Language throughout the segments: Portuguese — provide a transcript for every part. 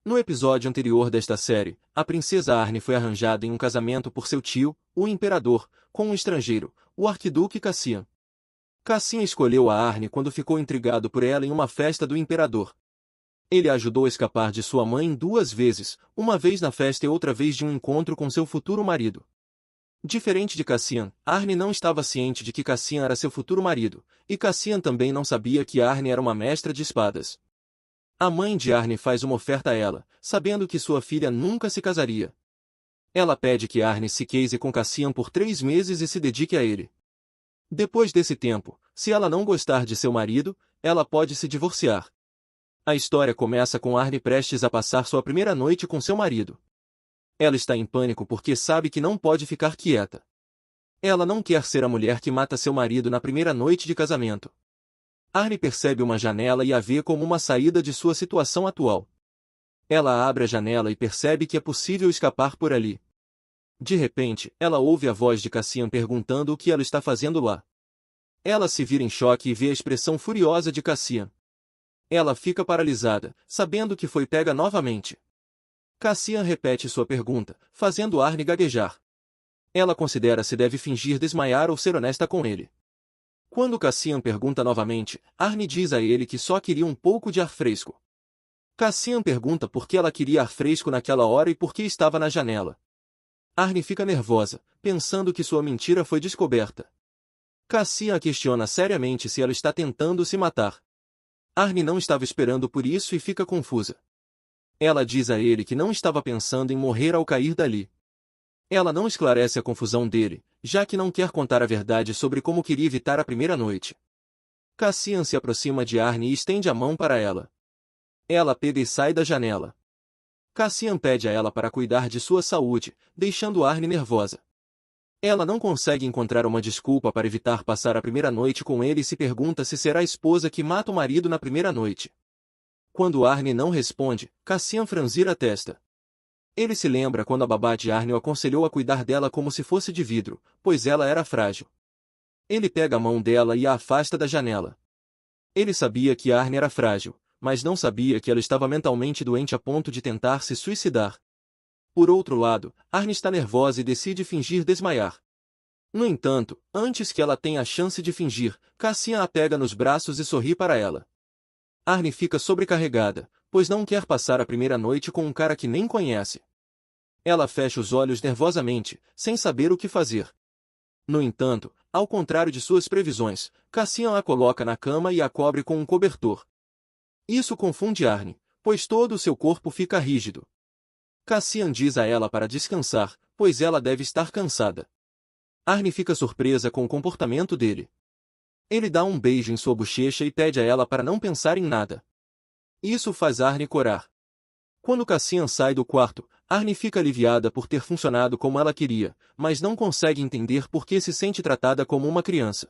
No episódio anterior desta série, a princesa Arne foi arranjada em um casamento por seu tio, o imperador, com um estrangeiro, o arquiduque Cassian. Cassian escolheu a Arne quando ficou intrigado por ela em uma festa do imperador. Ele a ajudou a escapar de sua mãe 2 vezes, uma vez na festa e outra vez de um encontro com seu futuro marido. Diferente de Cassian, Arne não estava ciente de que Cassian era seu futuro marido, e Cassian também não sabia que Arne era uma mestra de espadas. A mãe de Arne faz uma oferta a ela, sabendo que sua filha nunca se casaria. Ela pede que Arne se case com Cassian por 3 meses e se dedique a ele. Depois desse tempo, se ela não gostar de seu marido, ela pode se divorciar. A história começa com Arne prestes a passar sua primeira noite com seu marido. Ela está em pânico porque sabe que não pode ficar quieta. Ela não quer ser a mulher que mata seu marido na primeira noite de casamento. Arne percebe uma janela e a vê como uma saída de sua situação atual. Ela abre a janela e percebe que é possível escapar por ali. De repente, ela ouve a voz de Cassian perguntando o que ela está fazendo lá. Ela se vira em choque e vê a expressão furiosa de Cassian. Ela fica paralisada, sabendo que foi pega novamente. Cassian repete sua pergunta, fazendo Arne gaguejar. Ela considera se deve fingir desmaiar ou ser honesta com ele. Quando Cassian pergunta novamente, Arne diz a ele que só queria um pouco de ar fresco. Cassian pergunta por que ela queria ar fresco naquela hora e por que estava na janela. Arne fica nervosa, pensando que sua mentira foi descoberta. Cassian a questiona seriamente se ela está tentando se matar. Arne não estava esperando por isso e fica confusa. Ela diz a ele que não estava pensando em morrer ao cair dali. Ela não esclarece a confusão dele, já que não quer contar a verdade sobre como queria evitar a primeira noite. Cassian se aproxima de Arne e estende a mão para ela. Ela pega e sai da janela. Cassian pede a ela para cuidar de sua saúde, deixando Arne nervosa. Ela não consegue encontrar uma desculpa para evitar passar a primeira noite com ele e se pergunta se será a esposa que mata o marido na primeira noite. Quando Arne não responde, Cassian franzira a testa. Ele se lembra quando a babá de Arne o aconselhou a cuidar dela como se fosse de vidro, pois ela era frágil. Ele pega a mão dela e a afasta da janela. Ele sabia que Arne era frágil, mas não sabia que ela estava mentalmente doente a ponto de tentar se suicidar. Por outro lado, Arne está nervosa e decide fingir desmaiar. No entanto, antes que ela tenha a chance de fingir, Cassian a pega nos braços e sorri para ela. Arne fica sobrecarregada, pois não quer passar a primeira noite com um cara que nem conhece. Ela fecha os olhos nervosamente, sem saber o que fazer. No entanto, ao contrário de suas previsões, Cassian a coloca na cama e a cobre com um cobertor. Isso confunde Arne, pois todo o seu corpo fica rígido. Cassian diz a ela para descansar, pois ela deve estar cansada. Arne fica surpresa com o comportamento dele. Ele dá um beijo em sua bochecha e pede a ela para não pensar em nada. Isso faz Arne corar. Quando Cassian sai do quarto, Arne fica aliviada por ter funcionado como ela queria, mas não consegue entender por que se sente tratada como uma criança.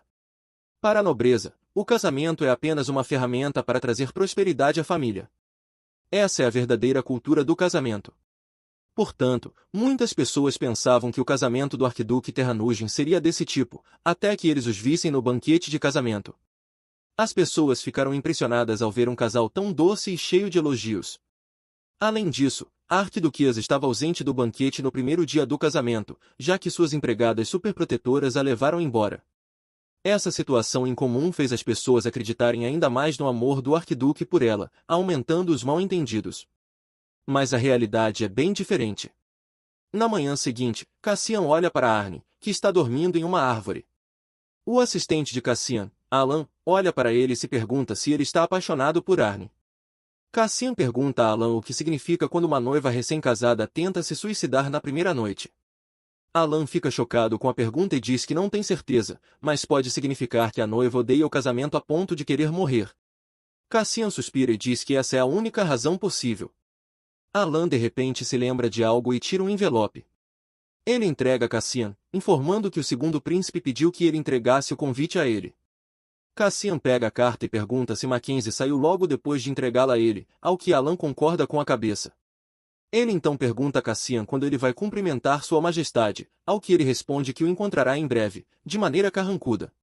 Para a nobreza, o casamento é apenas uma ferramenta para trazer prosperidade à família. Essa é a verdadeira cultura do casamento. Portanto, muitas pessoas pensavam que o casamento do arquiduque Terranugen seria desse tipo, até que eles os vissem no banquete de casamento. As pessoas ficaram impressionadas ao ver um casal tão doce e cheio de elogios. Além disso, a arquiduquesa estava ausente do banquete no primeiro dia do casamento, já que suas empregadas superprotetoras a levaram embora. Essa situação incomum fez as pessoas acreditarem ainda mais no amor do arquiduque por ela, aumentando os mal-entendidos. Mas a realidade é bem diferente. Na manhã seguinte, Cassian olha para Arne, que está dormindo em uma árvore. O assistente de Cassian, Alan, olha para ele e se pergunta se ele está apaixonado por Arne. Cassian pergunta a Alan o que significa quando uma noiva recém-casada tenta se suicidar na primeira noite. Alan fica chocado com a pergunta e diz que não tem certeza, mas pode significar que a noiva odeia o casamento a ponto de querer morrer. Cassian suspira e diz que essa é a única razão possível. Alan de repente se lembra de algo e tira um envelope. Ele entrega a Cassian, informando que o segundo príncipe pediu que ele entregasse o convite a ele. Cassian pega a carta e pergunta se Mackenzie saiu logo depois de entregá-la a ele, ao que Alan concorda com a cabeça. Ele então pergunta a Cassian quando ele vai cumprimentar Sua Majestade, ao que ele responde que o encontrará em breve, de maneira carrancuda.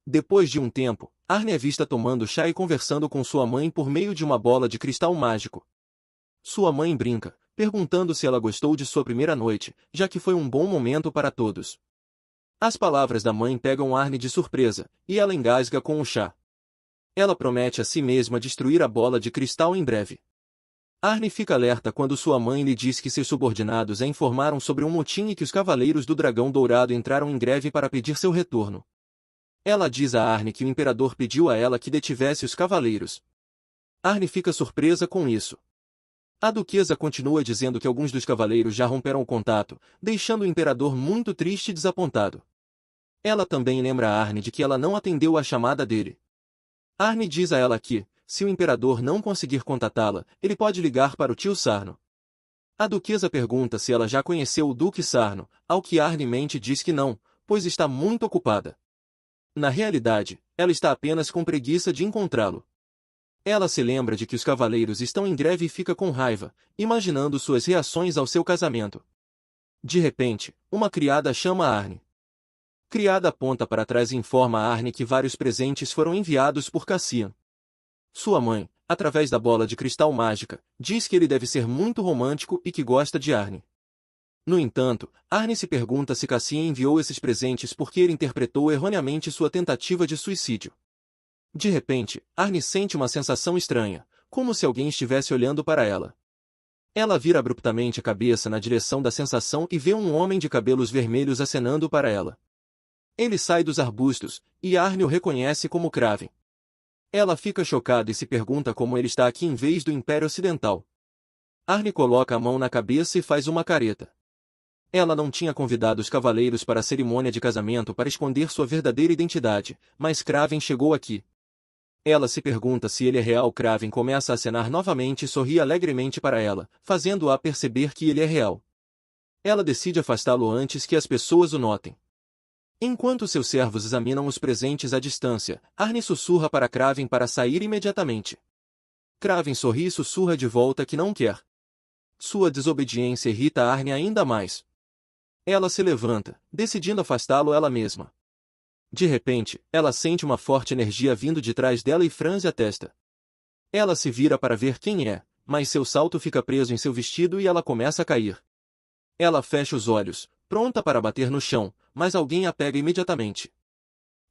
Depois de um tempo, Arne é vista tomando chá e conversando com sua mãe por meio de uma bola de cristal mágico. Sua mãe brinca, perguntando se ela gostou de sua primeira noite, já que foi um bom momento para todos. As palavras da mãe pegam Arne de surpresa, e ela engasga com o chá. Ela promete a si mesma destruir a bola de cristal em breve. Arne fica alerta quando sua mãe lhe diz que seus subordinados a informaram sobre um motim e que os Cavaleiros do Dragão Dourado entraram em greve para pedir seu retorno. Ela diz a Arne que o imperador pediu a ela que detivesse os cavaleiros. Arne fica surpresa com isso. A duquesa continua dizendo que alguns dos cavaleiros já romperam o contato, deixando o imperador muito triste e desapontado. Ela também lembra a Arne de que ela não atendeu à chamada dele. Arne diz a ela que, se o imperador não conseguir contatá-la, ele pode ligar para o tio Sarno. A duquesa pergunta se ela já conheceu o Duque Sarno, ao que Arne mente diz que não, pois está muito ocupada. Na realidade, ela está apenas com preguiça de encontrá-lo. Ela se lembra de que os cavaleiros estão em greve e fica com raiva, imaginando suas reações ao seu casamento. De repente, uma criada chama a Arne. Criada aponta para trás e informa a Arne que vários presentes foram enviados por Cassian. Sua mãe, através da bola de cristal mágica, diz que ele deve ser muito romântico e que gosta de Arne. No entanto, Arne se pergunta se Cassian enviou esses presentes porque ele interpretou erroneamente sua tentativa de suicídio. De repente, Arne sente uma sensação estranha, como se alguém estivesse olhando para ela. Ela vira abruptamente a cabeça na direção da sensação e vê um homem de cabelos vermelhos acenando para ela. Ele sai dos arbustos, e Arne o reconhece como Kraven. Ela fica chocada e se pergunta como ele está aqui em vez do Império Ocidental. Arne coloca a mão na cabeça e faz uma careta. Ela não tinha convidado os cavaleiros para a cerimônia de casamento para esconder sua verdadeira identidade, mas Kraven chegou aqui. Ela se pergunta se ele é real. Kraven começa a acenar novamente e sorri alegremente para ela, fazendo-a perceber que ele é real. Ela decide afastá-lo antes que as pessoas o notem. Enquanto seus servos examinam os presentes à distância, Arne sussurra para Kraven para sair imediatamente. Kraven sorri e sussurra de volta que não quer. Sua desobediência irrita Arne ainda mais. Ela se levanta, decidindo afastá-lo ela mesma. De repente, ela sente uma forte energia vindo de trás dela e franze a testa. Ela se vira para ver quem é, mas seu salto fica preso em seu vestido e ela começa a cair. Ela fecha os olhos, pronta para bater no chão, mas alguém a pega imediatamente.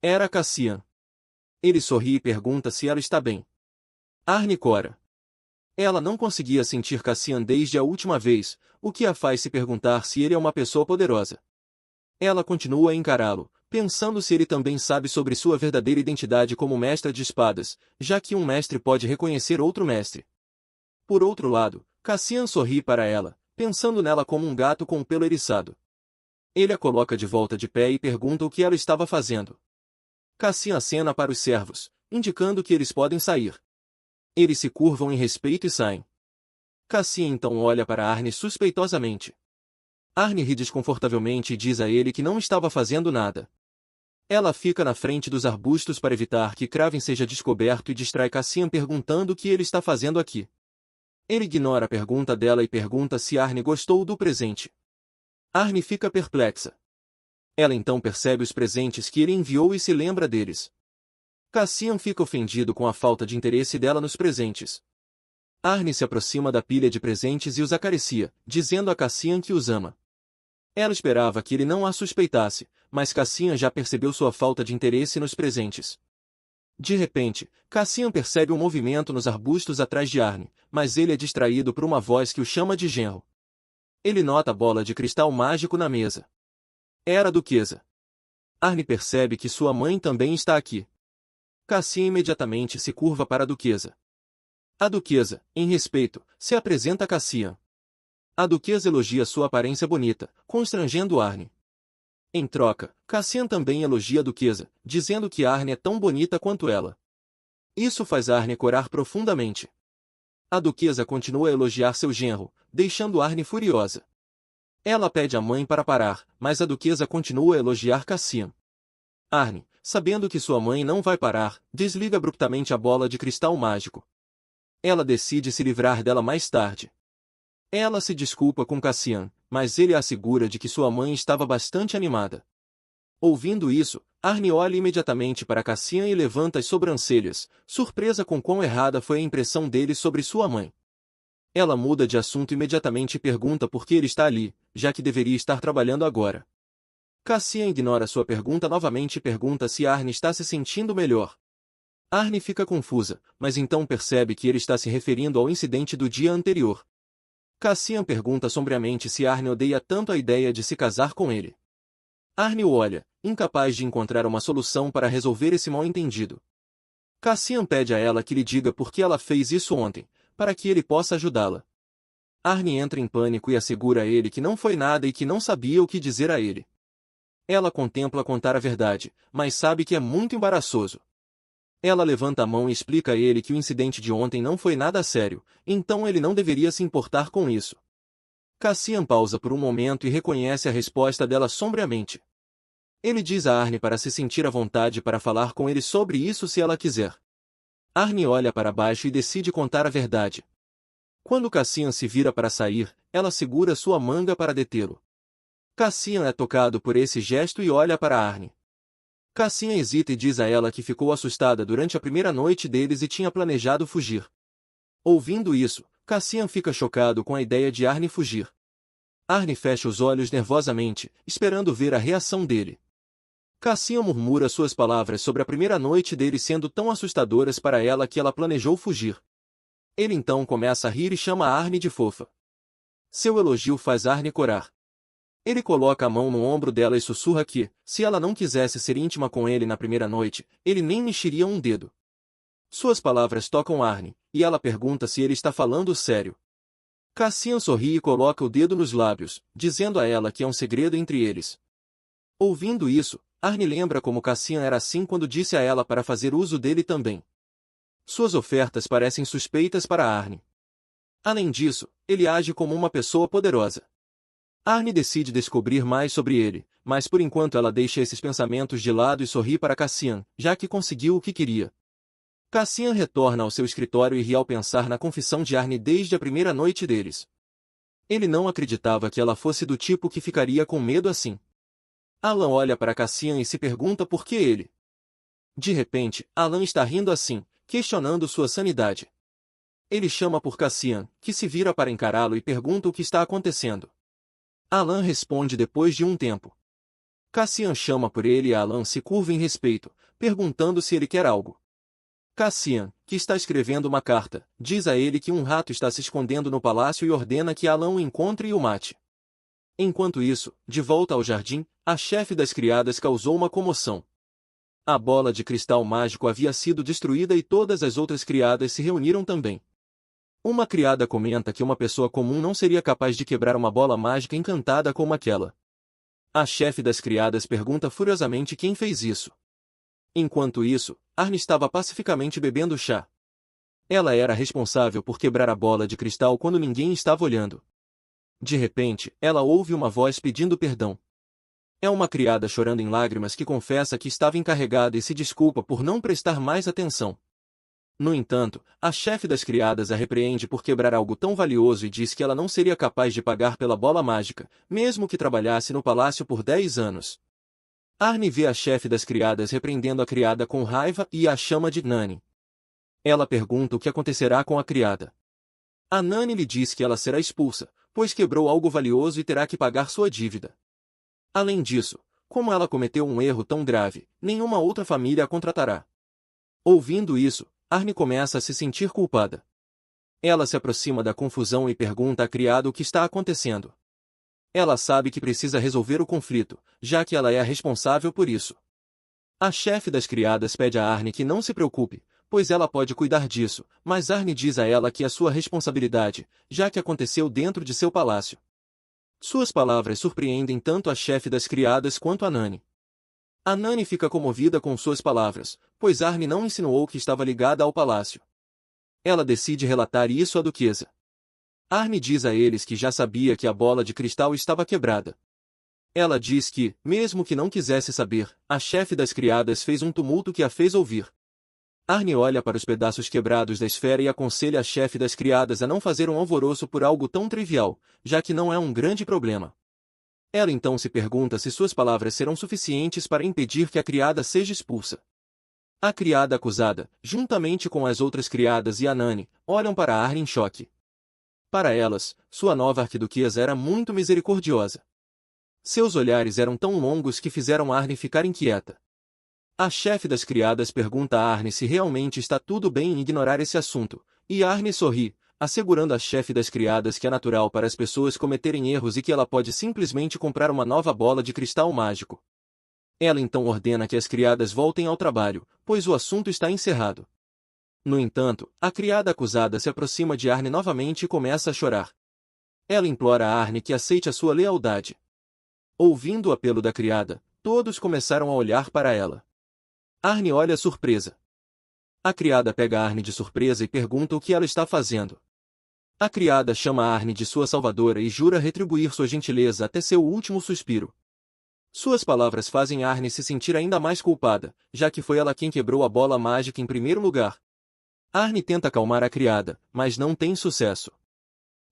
Era Cassian. Ele sorri e pergunta se ela está bem. Arne cora. Ela não conseguia sentir Cassian desde a última vez, o que a faz se perguntar se ele é uma pessoa poderosa. Ela continua a encará-lo, pensando se ele também sabe sobre sua verdadeira identidade como mestre de espadas, já que um mestre pode reconhecer outro mestre. Por outro lado, Cassian sorri para ela, pensando nela como um gato com o pelo eriçado. Ele a coloca de volta de pé e pergunta o que ela estava fazendo. Cassian acena para os servos, indicando que eles podem sair. Eles se curvam em respeito e saem. Cassian então olha para Arne suspeitosamente. Arne ri desconfortavelmente e diz a ele que não estava fazendo nada. Ela fica na frente dos arbustos para evitar que Kraven seja descoberto e distrai Cassian perguntando o que ele está fazendo aqui. Ele ignora a pergunta dela e pergunta se Arne gostou do presente. Arne fica perplexa. Ela então percebe os presentes que ele enviou e se lembra deles. Cassian fica ofendido com a falta de interesse dela nos presentes. Arne se aproxima da pilha de presentes e os acaricia, dizendo a Cassian que os ama. Ela esperava que ele não a suspeitasse, mas Cassian já percebeu sua falta de interesse nos presentes. De repente, Cassian percebe um movimento nos arbustos atrás de Arne, mas ele é distraído por uma voz que o chama de genro. Ele nota a bola de cristal mágico na mesa. Era a duquesa. Arne percebe que sua mãe também está aqui. Cassian imediatamente se curva para a duquesa. A duquesa, em respeito, se apresenta a Cassian. A duquesa elogia sua aparência bonita, constrangendo Arne. Em troca, Cassian também elogia a duquesa, dizendo que Arne é tão bonita quanto ela. Isso faz Arne corar profundamente. A duquesa continua a elogiar seu genro, deixando Arne furiosa. Ela pede à mãe para parar, mas a duquesa continua a elogiar Cassian. Arne, sabendo que sua mãe não vai parar, desliga abruptamente a bola de cristal mágico. Ela decide se livrar dela mais tarde. Ela se desculpa com Cassian, mas ele a assegura de que sua mãe estava bastante animada. Ouvindo isso, Arne olha imediatamente para Cassian e levanta as sobrancelhas, surpresa com quão errada foi a impressão dele sobre sua mãe. Ela muda de assunto imediatamente e pergunta por que ele está ali, já que deveria estar trabalhando agora. Cassian ignora sua pergunta novamente e pergunta se Arne está se sentindo melhor. Arne fica confusa, mas então percebe que ele está se referindo ao incidente do dia anterior. Cassian pergunta sombriamente se Arne odeia tanto a ideia de se casar com ele. Arne o olha, incapaz de encontrar uma solução para resolver esse mal-entendido. Cassian pede a ela que lhe diga por que ela fez isso ontem, para que ele possa ajudá-la. Arne entra em pânico e assegura a ele que não foi nada e que não sabia o que dizer a ele. Ela contempla contar a verdade, mas sabe que é muito embaraçoso. Ela levanta a mão e explica a ele que o incidente de ontem não foi nada sério, então ele não deveria se importar com isso. Cassian pausa por um momento e reconhece a resposta dela sombriamente. Ele diz a Arne para se sentir à vontade para falar com ele sobre isso se ela quiser. Arne olha para baixo e decide contar a verdade. Quando Cassian se vira para sair, ela segura sua manga para detê-lo. Cassian é tocado por esse gesto e olha para Arne. Cassian hesita e diz a ela que ficou assustada durante a primeira noite deles e tinha planejado fugir. Ouvindo isso, Cassian fica chocado com a ideia de Arne fugir. Arne fecha os olhos nervosamente, esperando ver a reação dele. Cassian murmura suas palavras sobre a primeira noite deles sendo tão assustadoras para ela que ela planejou fugir. Ele então começa a rir e chama Arne de fofa. Seu elogio faz Arne corar. Ele coloca a mão no ombro dela e sussurra que, se ela não quisesse ser íntima com ele na primeira noite, ele nem mexeria um dedo. Suas palavras tocam Arne, e ela pergunta se ele está falando sério. Cassian sorri e coloca o dedo nos lábios, dizendo a ela que é um segredo entre eles. Ouvindo isso, Arne lembra como Cassian era assim quando disse a ela para fazer uso dele também. Suas ofertas parecem suspeitas para Arne. Além disso, ele age como uma pessoa poderosa. Arne decide descobrir mais sobre ele, mas por enquanto ela deixa esses pensamentos de lado e sorri para Cassian, já que conseguiu o que queria. Cassian retorna ao seu escritório e ri ao pensar na confissão de Arne desde a primeira noite deles. Ele não acreditava que ela fosse do tipo que ficaria com medo assim. Alan olha para Cassian e se pergunta por que ele. De repente, Alan está rindo assim, questionando sua sanidade. Ele chama por Cassian, que se vira para encará-lo e pergunta o que está acontecendo. Alan responde depois de um tempo. Cassian chama por ele e Alan se curva em respeito, perguntando se ele quer algo. Cassian, que está escrevendo uma carta, diz a ele que um rato está se escondendo no palácio e ordena que Alan o encontre e o mate. Enquanto isso, de volta ao jardim, a chefe das criadas causou uma comoção. A bola de cristal mágico havia sido destruída e todas as outras criadas se reuniram também. Uma criada comenta que uma pessoa comum não seria capaz de quebrar uma bola mágica encantada como aquela. A chefe das criadas pergunta furiosamente quem fez isso. Enquanto isso, Arne estava pacificamente bebendo chá. Ela era responsável por quebrar a bola de cristal quando ninguém estava olhando. De repente, ela ouve uma voz pedindo perdão. É uma criada chorando em lágrimas que confessa que estava encarregada e se desculpa por não prestar mais atenção. No entanto, a chefe das criadas a repreende por quebrar algo tão valioso e diz que ela não seria capaz de pagar pela bola mágica, mesmo que trabalhasse no palácio por 10 anos. Arne vê a chefe das criadas repreendendo a criada com raiva e a chama de Nani. Ela pergunta o que acontecerá com a criada. A Nani lhe diz que ela será expulsa, pois quebrou algo valioso e terá que pagar sua dívida. Além disso, como ela cometeu um erro tão grave, nenhuma outra família a contratará. Ouvindo isso, Arne começa a se sentir culpada. Ela se aproxima da confusão e pergunta à criada o que está acontecendo. Ela sabe que precisa resolver o conflito, já que ela é a responsável por isso. A chefe das criadas pede a Arne que não se preocupe, pois ela pode cuidar disso, mas Arne diz a ela que é sua responsabilidade, já que aconteceu dentro de seu palácio. Suas palavras surpreendem tanto a chefe das criadas quanto a Nani. A Nani fica comovida com suas palavras, pois Arne não insinuou que estava ligada ao palácio. Ela decide relatar isso à duquesa. Arne diz a eles que já sabia que a bola de cristal estava quebrada. Ela diz que, mesmo que não quisesse saber, a chefe das criadas fez um tumulto que a fez ouvir. Arne olha para os pedaços quebrados da esfera e aconselha a chefe das criadas a não fazer um alvoroço por algo tão trivial, já que não é um grande problema. Ela então se pergunta se suas palavras serão suficientes para impedir que a criada seja expulsa. A criada acusada, juntamente com as outras criadas e a Nani, olham para Arne em choque. Para elas, sua nova arquiduquesa era muito misericordiosa. Seus olhares eram tão longos que fizeram Arne ficar inquieta. A chefe das criadas pergunta a Arne se realmente está tudo bem em ignorar esse assunto, e Arne sorri, assegurando à chefe das criadas que é natural para as pessoas cometerem erros e que ela pode simplesmente comprar uma nova bola de cristal mágico. Ela então ordena que as criadas voltem ao trabalho, pois o assunto está encerrado. No entanto, a criada acusada se aproxima de Arne novamente e começa a chorar. Ela implora a Arne que aceite a sua lealdade. Ouvindo o apelo da criada, todos começaram a olhar para ela. Arne olha surpresa. A criada pega Arne de surpresa e pergunta o que ela está fazendo. A criada chama Arne de sua salvadora e jura retribuir sua gentileza até seu último suspiro. Suas palavras fazem Arne se sentir ainda mais culpada, já que foi ela quem quebrou a bola mágica em primeiro lugar. Arne tenta acalmar a criada, mas não tem sucesso.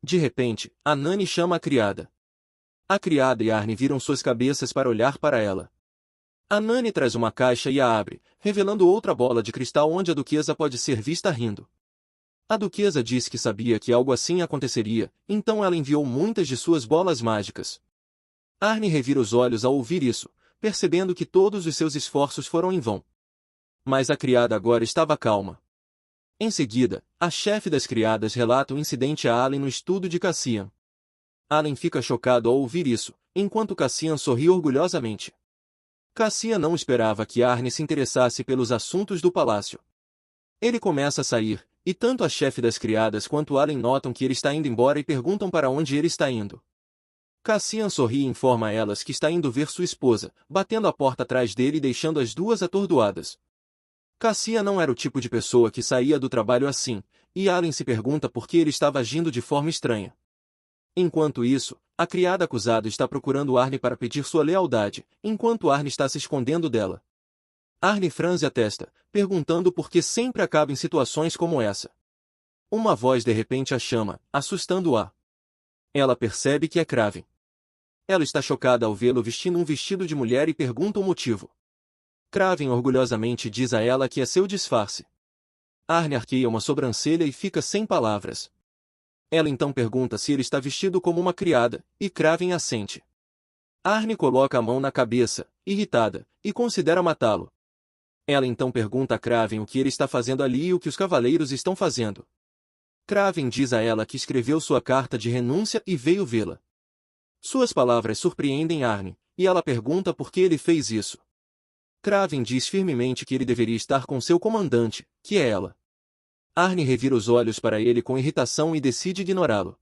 De repente, a Nani chama a criada. A criada e Arne viram suas cabeças para olhar para ela. A Nani traz uma caixa e a abre, revelando outra bola de cristal onde a duquesa pode ser vista rindo. A duquesa disse que sabia que algo assim aconteceria, então ela enviou muitas de suas bolas mágicas. Arne revira os olhos ao ouvir isso, percebendo que todos os seus esforços foram em vão. Mas a criada agora estava calma. Em seguida, a chefe das criadas relata o incidente a Allen no estudo de Cassian. Allen fica chocado ao ouvir isso, enquanto Cassian sorri orgulhosamente. Cassian não esperava que Arne se interessasse pelos assuntos do palácio. Ele começa a sair, e tanto a chefe das criadas quanto Allen notam que ele está indo embora e perguntam para onde ele está indo. Cassian sorri e informa a elas que está indo ver sua esposa, batendo a porta atrás dele e deixando as duas atordoadas. Cassian não era o tipo de pessoa que saía do trabalho assim, e Allen se pergunta por que ele estava agindo de forma estranha. Enquanto isso, a criada acusada está procurando Arne para pedir sua lealdade, enquanto Arne está se escondendo dela. Arne franze a testa, perguntando por que sempre acaba em situações como essa. Uma voz de repente a chama, assustando-a. Ela percebe que é Kraven. Ela está chocada ao vê-lo vestindo um vestido de mulher e pergunta o motivo. Kraven orgulhosamente diz a ela que é seu disfarce. Arne arqueia uma sobrancelha e fica sem palavras. Ela então pergunta se ele está vestido como uma criada, e Kraven assente. Arne coloca a mão na cabeça, irritada, e considera matá-lo. Ela então pergunta a Kraven o que ele está fazendo ali e o que os cavaleiros estão fazendo. Kraven diz a ela que escreveu sua carta de renúncia e veio vê-la. Suas palavras surpreendem Arne, e ela pergunta por que ele fez isso. Kraven diz firmemente que ele deveria estar com seu comandante, que é ela. Arne revira os olhos para ele com irritação e decide ignorá-lo.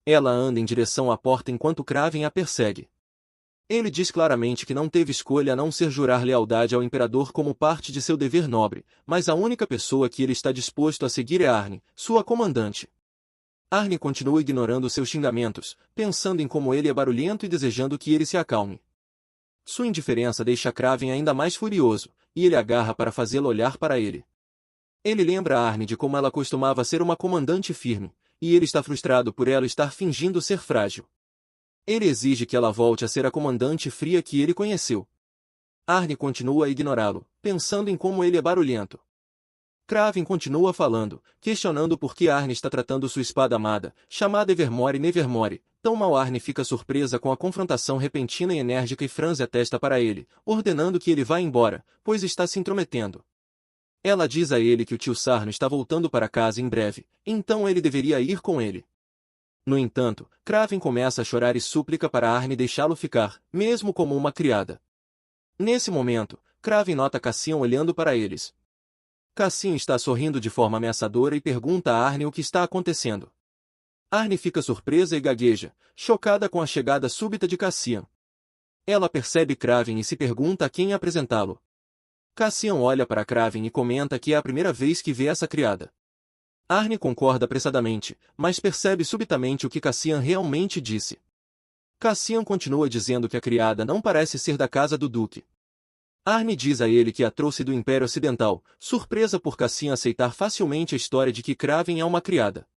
Ela anda em direção à porta enquanto Kraven a persegue. Ele diz claramente que não teve escolha a não ser jurar lealdade ao imperador como parte de seu dever nobre, mas a única pessoa que ele está disposto a seguir é Arne, sua comandante. Arne continua ignorando seus xingamentos, pensando em como ele é barulhento e desejando que ele se acalme. Sua indiferença deixa Kraven ainda mais furioso, e ele agarra para fazê-lo olhar para ele. Ele lembra a Arne de como ela costumava ser uma comandante firme, e ele está frustrado por ela estar fingindo ser frágil. Ele exige que ela volte a ser a comandante fria que ele conheceu. Arne continua a ignorá-lo, pensando em como ele é barulhento. Kraven continua falando, questionando por que Arne está tratando sua espada amada, chamada Evermore Nevermore. Tão mal Arne fica surpresa com a confrontação repentina e enérgica e franze a testa para ele, ordenando que ele vá embora, pois está se intrometendo. Ela diz a ele que o tio Sarno está voltando para casa em breve, então ele deveria ir com ele. No entanto, Kraven começa a chorar e súplica para Arne deixá-lo ficar, mesmo como uma criada. Nesse momento, Kraven nota Cassian olhando para eles. Cassian está sorrindo de forma ameaçadora e pergunta a Arne o que está acontecendo. Arne fica surpresa e gagueja, chocada com a chegada súbita de Cassian. Ela percebe Kraven e se pergunta a quem apresentá-lo. Cassian olha para Kraven e comenta que é a primeira vez que vê essa criada. Arne concorda apressadamente, mas percebe subitamente o que Cassian realmente disse. Cassian continua dizendo que a criada não parece ser da casa do Duque. Arne diz a ele que a trouxe do Império Ocidental, surpresa por Cassian aceitar facilmente a história de que Kraven é uma criada.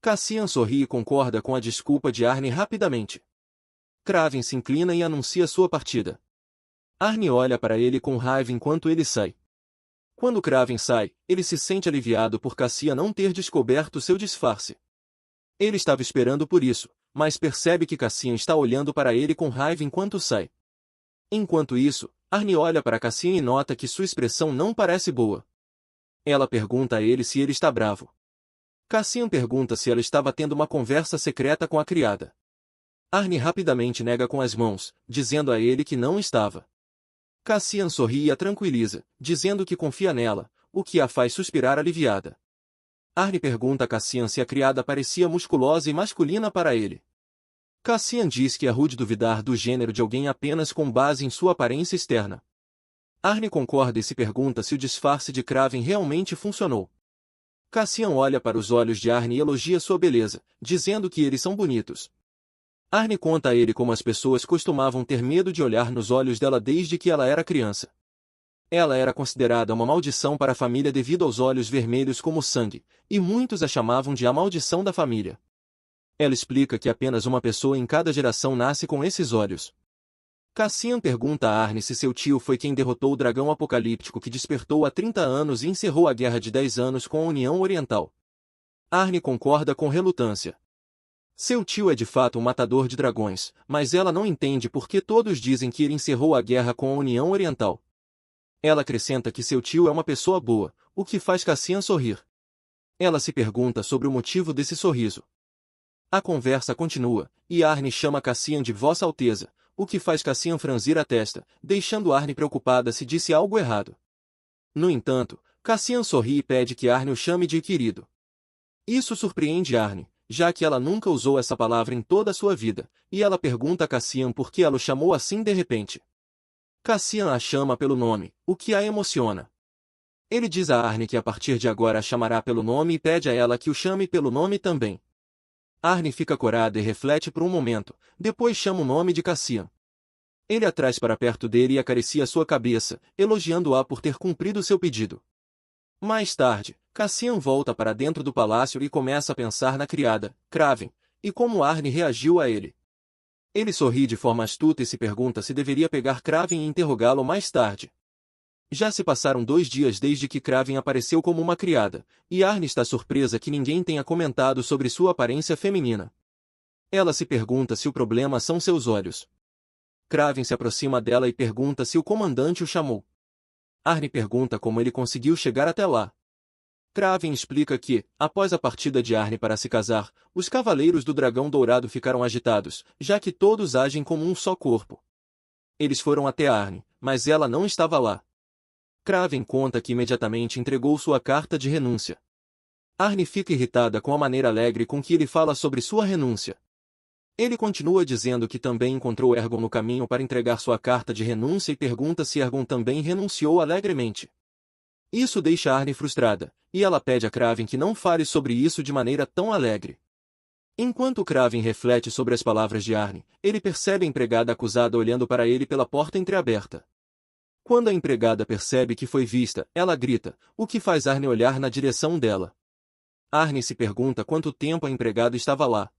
Cassian sorri e concorda com a desculpa de Arne rapidamente. Kraven se inclina e anuncia sua partida. Arne olha para ele com raiva enquanto ele sai. Quando Kraven sai, ele se sente aliviado por Cassian não ter descoberto seu disfarce. Ele estava esperando por isso, mas percebe que Cassian está olhando para ele com raiva enquanto sai. Enquanto isso, Arnie olha para Cassian e nota que sua expressão não parece boa. Ela pergunta a ele se ele está bravo. Cassian pergunta se ela estava tendo uma conversa secreta com a criada. Arnie rapidamente nega com as mãos, dizendo a ele que não estava. Cassian sorri e a tranquiliza, dizendo que confia nela, o que a faz suspirar aliviada. Arnie pergunta a Cassian se a criada parecia musculosa e masculina para ele. Cassian diz que é rude duvidar do gênero de alguém apenas com base em sua aparência externa. Arnie concorda e se pergunta se o disfarce de Kraven realmente funcionou. Cassian olha para os olhos de Arnie e elogia sua beleza, dizendo que eles são bonitos. Arnie conta a ele como as pessoas costumavam ter medo de olhar nos olhos dela desde que ela era criança. Ela era considerada uma maldição para a família devido aos olhos vermelhos como sangue, e muitos a chamavam de a maldição da família. Ela explica que apenas uma pessoa em cada geração nasce com esses olhos. Cassian pergunta a Arnie se seu tio foi quem derrotou o dragão apocalíptico que despertou há 30 anos e encerrou a Guerra de 10 anos com a União Oriental. Arnie concorda com relutância. Seu tio é de fato um matador de dragões, mas ela não entende por que todos dizem que ele encerrou a guerra com a União Oriental. Ela acrescenta que seu tio é uma pessoa boa, o que faz Cassian sorrir. Ela se pergunta sobre o motivo desse sorriso. A conversa continua, e Arnie chama Cassian de Vossa Alteza, o que faz Cassian franzir a testa, deixando Arnie preocupada se disse algo errado. No entanto, Cassian sorri e pede que Arnie o chame de querido. Isso surpreende Arnie, já que ela nunca usou essa palavra em toda a sua vida, e ela pergunta a Cassian por que ela o chamou assim de repente. Cassian a chama pelo nome, o que a emociona. Ele diz a Arnie que a partir de agora a chamará pelo nome e pede a ela que o chame pelo nome também. Arnie fica corada e reflete por um momento, depois chama o nome de Cassian. Ele a traz para perto dele e acaricia sua cabeça, elogiando-a por ter cumprido seu pedido. Mais tarde, Cassian volta para dentro do palácio e começa a pensar na criada, Kraven, e como Arnie reagiu a ele. Ele sorri de forma astuta e se pergunta se deveria pegar Kraven e interrogá-lo mais tarde. Já se passaram 2 dias desde que Kraven apareceu como uma criada, e Arnie está surpresa que ninguém tenha comentado sobre sua aparência feminina. Ela se pergunta se o problema são seus olhos. Kraven se aproxima dela e pergunta se o comandante o chamou. Arnie pergunta como ele conseguiu chegar até lá. Kraven explica que, após a partida de Arnie para se casar, os Cavaleiros do Dragão Dourado ficaram agitados, já que todos agem como um só corpo. Eles foram até Arnie, mas ela não estava lá. Kraven conta que imediatamente entregou sua carta de renúncia. Arnie fica irritada com a maneira alegre com que ele fala sobre sua renúncia. Ele continua dizendo que também encontrou Ergon no caminho para entregar sua carta de renúncia e pergunta se Ergon também renunciou alegremente. Isso deixa Arnie frustrada, e ela pede a Kraven que não fale sobre isso de maneira tão alegre. Enquanto Kraven reflete sobre as palavras de Arnie, ele percebe a empregada acusada olhando para ele pela porta entreaberta. Quando a empregada percebe que foi vista, ela grita, o que faz Arnie olhar na direção dela. Arnie se pergunta quanto tempo a empregada estava lá.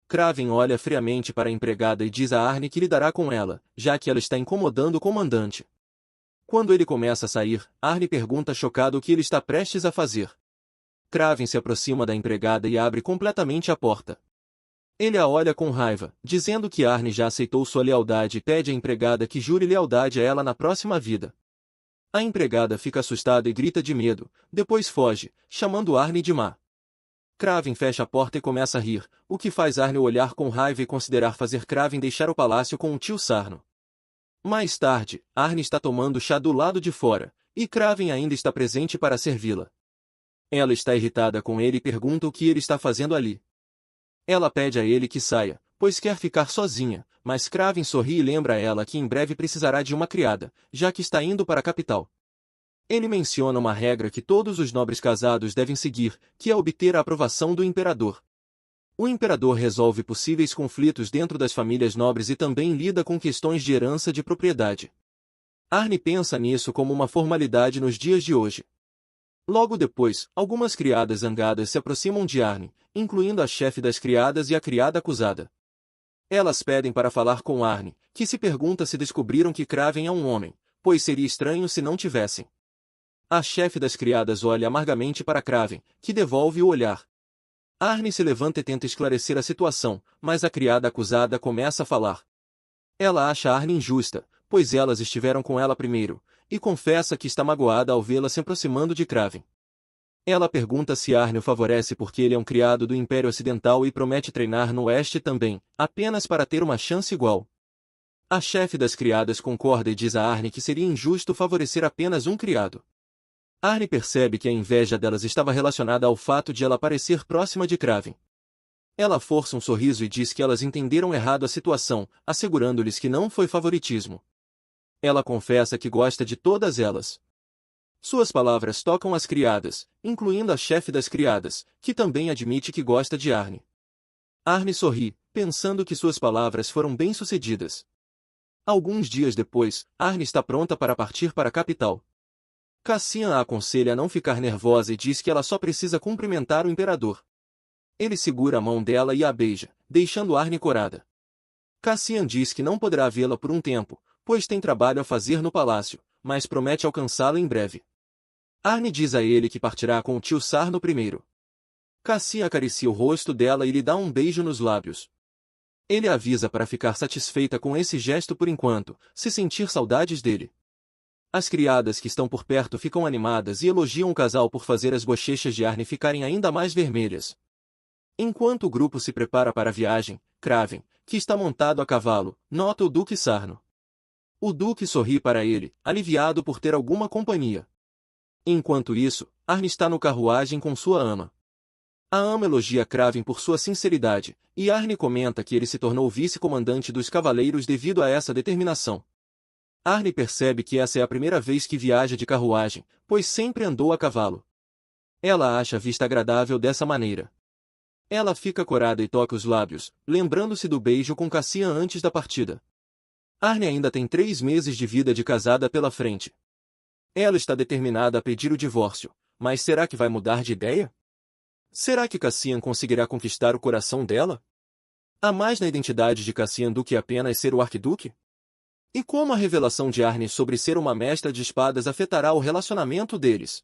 Kraven olha friamente para a empregada e diz a Arnie que lidará com ela, já que ela está incomodando o comandante. Quando ele começa a sair, Arnie pergunta chocado o que ele está prestes a fazer. Kraven se aproxima da empregada e abre completamente a porta. Ele a olha com raiva, dizendo que Arnie já aceitou sua lealdade e pede à empregada que jure lealdade a ela na próxima vida. A empregada fica assustada e grita de medo, depois foge, chamando Arnie de má. Kraven fecha a porta e começa a rir, o que faz Arnie olhar com raiva e considerar fazer Kraven deixar o palácio com o tio Sarno. Mais tarde, Arnie está tomando chá do lado de fora, e Kraven ainda está presente para servi-la. Ela está irritada com ele e pergunta o que ele está fazendo ali. Ela pede a ele que saia, pois quer ficar sozinha, mas Kraven sorri e lembra a ela que em breve precisará de uma criada, já que está indo para a capital. Ele menciona uma regra que todos os nobres casados devem seguir, que é obter a aprovação do imperador. O imperador resolve possíveis conflitos dentro das famílias nobres e também lida com questões de herança de propriedade. Arnie pensa nisso como uma formalidade nos dias de hoje. Logo depois, algumas criadas zangadas se aproximam de Arnie, incluindo a chefe das criadas e a criada acusada. Elas pedem para falar com Arnie, que se pergunta se descobriram que Kraven é um homem, pois seria estranho se não tivessem. A chefe das criadas olha amargamente para Kraven, que devolve o olhar. Arne se levanta e tenta esclarecer a situação, mas a criada acusada começa a falar. Ela acha Arne injusta, pois elas estiveram com ela primeiro, e confessa que está magoada ao vê-la se aproximando de Kraven. Ela pergunta se Arne o favorece porque ele é um criado do Império Ocidental e promete treinar no Oeste também, apenas para ter uma chance igual. A chefe das criadas concorda e diz a Arne que seria injusto favorecer apenas um criado. Arne percebe que a inveja delas estava relacionada ao fato de ela parecer próxima de Kraven. Ela força um sorriso e diz que elas entenderam errado a situação, assegurando-lhes que não foi favoritismo. Ela confessa que gosta de todas elas. Suas palavras tocam as criadas, incluindo a chefe das criadas, que também admite que gosta de Arne. Arne sorri, pensando que suas palavras foram bem-sucedidas. Alguns dias depois, Arne está pronta para partir para a capital. Cassian a aconselha a não ficar nervosa e diz que ela só precisa cumprimentar o imperador. Ele segura a mão dela e a beija, deixando Arne corada. Cassian diz que não poderá vê-la por um tempo, pois tem trabalho a fazer no palácio, mas promete alcançá-la em breve. Arne diz a ele que partirá com o tio Sarno primeiro. Cassian acaricia o rosto dela e lhe dá um beijo nos lábios. Ele a avisa para ficar satisfeita com esse gesto por enquanto, se sentir saudades dele. As criadas que estão por perto ficam animadas e elogiam o casal por fazer as bochechas de Arne ficarem ainda mais vermelhas. Enquanto o grupo se prepara para a viagem, Kraven, que está montado a cavalo, nota o Duque Sarno. O Duque sorri para ele, aliviado por ter alguma companhia. Enquanto isso, Arne está no carruagem com sua ama. A ama elogia Kraven por sua sinceridade, e Arne comenta que ele se tornou vice-comandante dos cavaleiros devido a essa determinação. Arne percebe que essa é a primeira vez que viaja de carruagem, pois sempre andou a cavalo. Ela acha a vista agradável dessa maneira. Ela fica corada e toca os lábios, lembrando-se do beijo com Cassian antes da partida. Arne ainda tem 3 meses de vida de casada pela frente. Ela está determinada a pedir o divórcio, mas será que vai mudar de ideia? Será que Cassian conseguirá conquistar o coração dela? Há mais na identidade de Cassian do que apenas ser o arquiduque? E como a revelação de Arne sobre ser uma mestra de espadas afetará o relacionamento deles?